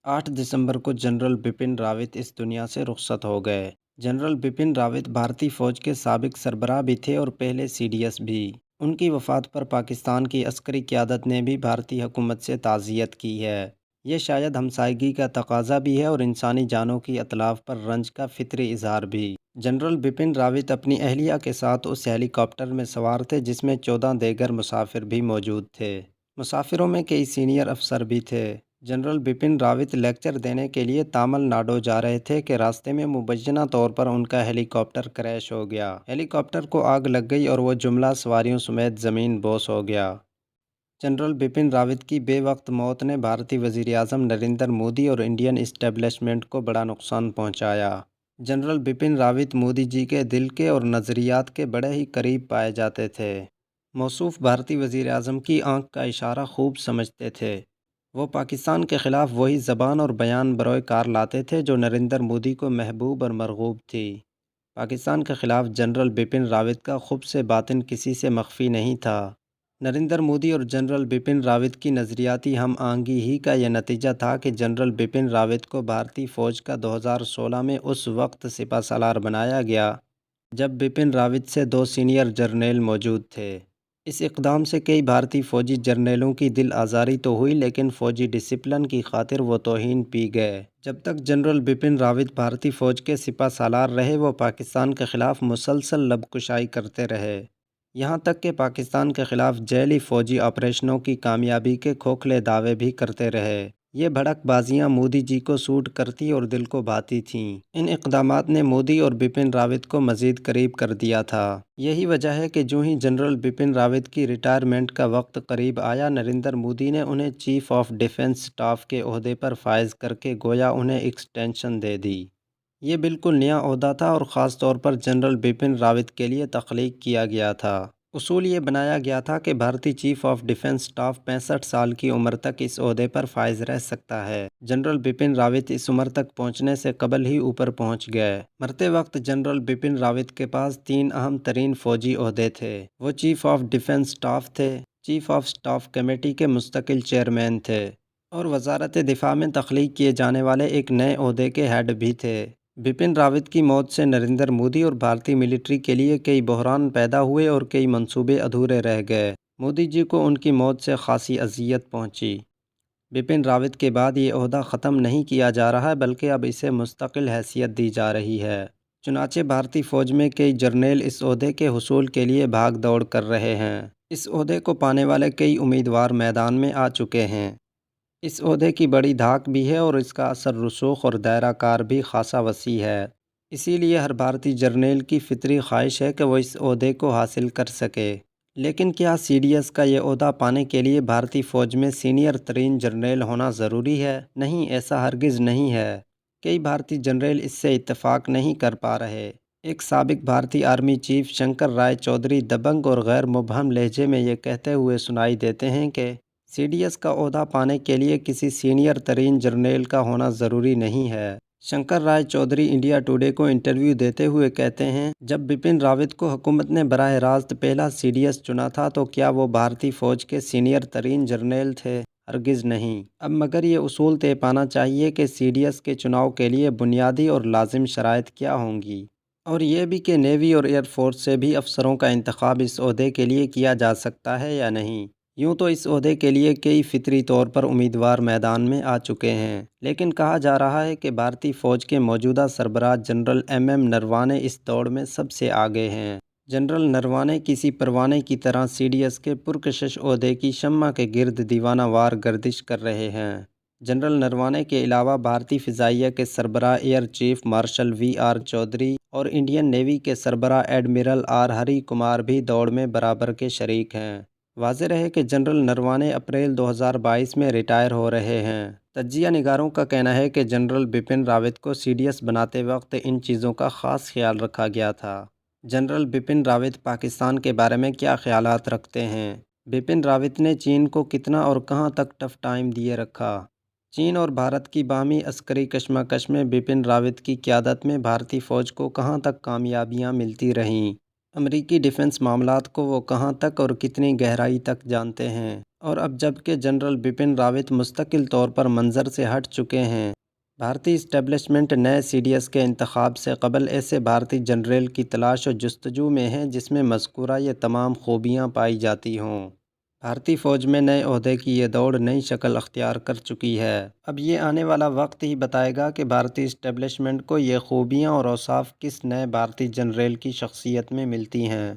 8 दिसंबर को जनरल बिपिन रावत इस दुनिया से रुखसत हो गए। जनरल बिपिन रावत भारतीय फ़ौज के साबिक सरबराह भी थे और पहले सीडीएस भी। उनकी वफ़ात पर पाकिस्तान की अस्करी क़यादत ने भी भारतीय हुकूमत से ताज़ियत की है। ये शायद हमसायगी का तकाज़ा भी है और इंसानी जानों की इतलाफ़ पर रंज का फ़ितरी इज़हार भी। जनरल बिपिन रावत अपनी अहलिया के साथ उस हेलीकॉप्टर में सवार थे जिसमें 14 दीगर मुसाफिर भी मौजूद थे। मुसाफिरों में कई सीनियर अफसर भी थे। जनरल बिपिन रावत लेक्चर देने के लिए तमिलनाडु जा रहे थे कि रास्ते में मुबैना तौर पर उनका हेलीकॉप्टर क्रैश हो गया। हेलीकॉप्टर को आग लग गई और वो जुमला सवारियों समेत ज़मीन बोस हो गया। जनरल बिपिन रावत की बेवक्त मौत ने भारतीय वज़ीर आज़म नरेंद्र मोदी और इंडियन इस्टेब्लिशमेंट को बड़ा नुकसान पहुंचाया। जनरल बिपिन रावत मोदी जी के दिल के और नज़रियात के बड़े ही करीब पाए जाते थे। मौसूफ भारतीय वज़ीर आज़म की आंख का इशारा खूब समझते थे। वो पाकिस्तान के ख़िलाफ़ वही ज़बान और बयान बरोए कार लाते थे जो नरेंद्र मोदी को महबूब और मरगूब थी। पाकिस्तान के ख़िलाफ़ जनरल बिपिन रावत का खुब से बातिन किसी से मख्फी नहीं था। नरेंद्र मोदी और जनरल बिपिन रावत की नज़रियाती हम आहंगी ही का यह नतीजा था कि जनरल बिपिन रावत को भारतीय फ़ौज का 2016 में उस वक्त सिपह सालार बनाया गया जब बिपिन रावत से 2 सीनियर जर्नल मौजूद थे। इस इक़दाम से कई भारतीय फ़ौजी जर्नलों की दिल आज़ारी तो हुई, लेकिन फ़ौजी डिसिप्लिन की खातिर वो तौहीन पी गए। जब तक जनरल बिपिन रावत भारतीय फ़ौज के सिपह सालार रहे, वो पाकिस्तान के ख़िलाफ़ मुसलसल लबकुशाई करते रहे। यहाँ तक कि पाकिस्तान के ख़िलाफ़ जैली फ़ौजी ऑपरेशनों की कामयाबी के खोखले दावे भी करते रहे। ये भड़कबाजियाँ मोदी जी को सूट करती और दिल को भाती थीं। इन इक़दामात ने मोदी और बिपिन रावत को मज़ीद करीब कर दिया था। यही वजह है कि जो ही जनरल बिपिन रावत की रिटायरमेंट का वक्त करीब आया, नरेंद्र मोदी ने उन्हें चीफ़ ऑफ डिफेंस स्टाफ के ओहदे पर फायज करके गोया उन्हें एक्सटेंशन दे दी। ये बिल्कुल नया ओहदा था और ख़ास तौर पर जनरल बिपिन रावत के लिए तख्लीक किया गया था। उसूल ये बनाया गया था कि भारतीय चीफ ऑफ डिफेंस स्टाफ 65 साल की उम्र तक इस ओहदे पर फायज रह सकता है। जनरल बिपिन रावत इस उम्र तक पहुंचने से कबल ही ऊपर पहुंच गए। मरते वक्त जनरल बिपिन रावत के पास 3 अहम तरीन फौजी ओहदे थे। वो चीफ ऑफ डिफेंस स्टाफ थे, चीफ ऑफ स्टाफ कमेटी के मुस्तकिल चेयरमैन थे और वजारत दिफा में तख्लीक किए जाने वाले एक नए ओहदे के हेड भी थे। बिपिन रावत की मौत से नरेंद्र मोदी और भारतीय मिलिट्री के लिए कई बहरान पैदा हुए और कई मंसूबे अधूरे रह गए। मोदी जी को उनकी मौत से खासी अजियत पहुंची। बिपिन रावत के बाद ये ओहदा ख़त्म नहीं किया जा रहा है, बल्कि अब इसे मुस्तकिल हैसियत दी जा रही है। चुनाचे भारतीय फ़ौज में कई जर्नल इस ओहदे के हुसूल के लिए भाग दौड़ कर रहे हैं। इस ओहदे को पाने वाले कई उम्मीदवार मैदान में आ चुके हैं। इस ओहदे की बड़ी धाक भी है और इसका असर रसूख और दायरा कार भी खासा वसी है। इसीलिए हर भारतीय जर्नल की फितरी ख्वाहिश है कि वो इस ओहदे को हासिल कर सके। लेकिन क्या सीडीएस का ये ओहदा पाने के लिए भारतीय फ़ौज में सीनियर तरीन जर्नल होना ज़रूरी है? नहीं, ऐसा हरगिज़ नहीं है। कई भारतीय जनरल इससे इत्तफ़ाक़ नहीं कर पा रहे। एक साबिक भारतीय आर्मी चीफ शंकर राय चौधरी दबंग और गैर मुबहम लहजे में ये कहते हुए सुनाई देते हैं कि सीडीएस का ओहदा पाने के लिए किसी सीनियर तरीन जर्नल का होना ज़रूरी नहीं है। शंकर राय चौधरी इंडिया टुडे को इंटरव्यू देते हुए कहते हैं, जब बिपिन रावत को हुकूमत ने बराह रास्त पहला सीडीएस चुना था तो क्या वो भारतीय फ़ौज के सीनियर तरीन जर्नल थे? हरगिज़ नहीं। अब मगर ये उसूल तय पाना चाहिए कि सीडीएस के चुनाव के लिए बुनियादी और लाजिम शराइत क्या होंगी, और ये भी कि नेवी और एयरफोर्स से भी अफसरों का इंतखाब इस ओहदे के लिए किया जा सकता है या नहीं। यूँ तो इस ओहदे के लिए कई फितरी तौर पर उम्मीदवार मैदान में आ चुके हैं, लेकिन कहा जा रहा है कि भारतीय फ़ौज के मौजूदा सरबराह जनरल एम नरवाने इस दौड़ में सबसे आगे हैं। जनरल नरवाने किसी परवाने की तरह सीडीएस के पुरकशिश ओहदे की शम्मा के गिर्द दीवाना वार गर्दिश कर रहे हैं। जनरल नरवाने के अलावा भारतीय फ़िज़ाइया के सरबराह air chief marshal V R. Chaudhari और इंडियन नेवी के सरबराह एडमिरल आर हरी कुमार भी दौड़ में बराबर के शरीक हैं। वाज़ेह रहे कि जनरल नरवाने अप्रैल 2022 में रिटायर हो रहे हैं। तज्जिया निगारों का कहना है कि जनरल बिपिन रावत को सीडीएस बनाते वक्त इन चीज़ों का ख़ास ख्याल रखा गया था। जनरल बिपिन रावत पाकिस्तान के बारे में क्या ख्यालात रखते हैं? बिपिन रावत ने चीन को कितना और कहां तक टफ टाइम दिए रखा? चीन और भारत की बाहमी अस्करी कशमकश में बिपिन रावत की क़यादत में भारतीय फ़ौज को कहां तक कामयाबियां मिलती रहीं? अमरीकी डिफेंस मामलात को वो कहां तक और कितनी गहराई तक जानते हैं? اور اب جب کہ جنرل بپن راوت مستقل طور پر منظر سے ہٹ چکے ہیں، بھارتی اسٹیبلشمنٹ نئے سی ڈی ایس کے انتخاب سے قبل ایسے بھارتی جنرل کی تلاش و جستجو میں ہے جس میں مذکورہ یہ تمام خوبیاں پائی جاتی ہوں۔ بھارتی فوج میں نئے عہدے کی یہ دوڑ نئی شکل اختیار کر چکی ہے۔ اب یہ آنے والا وقت ہی بتائے گا کہ بھارتی اسٹیبلشمنٹ کو یہ خوبیاں اور اوصاف کس نئے بھارتی جنرل کی شخصیت میں ملتی ہیں۔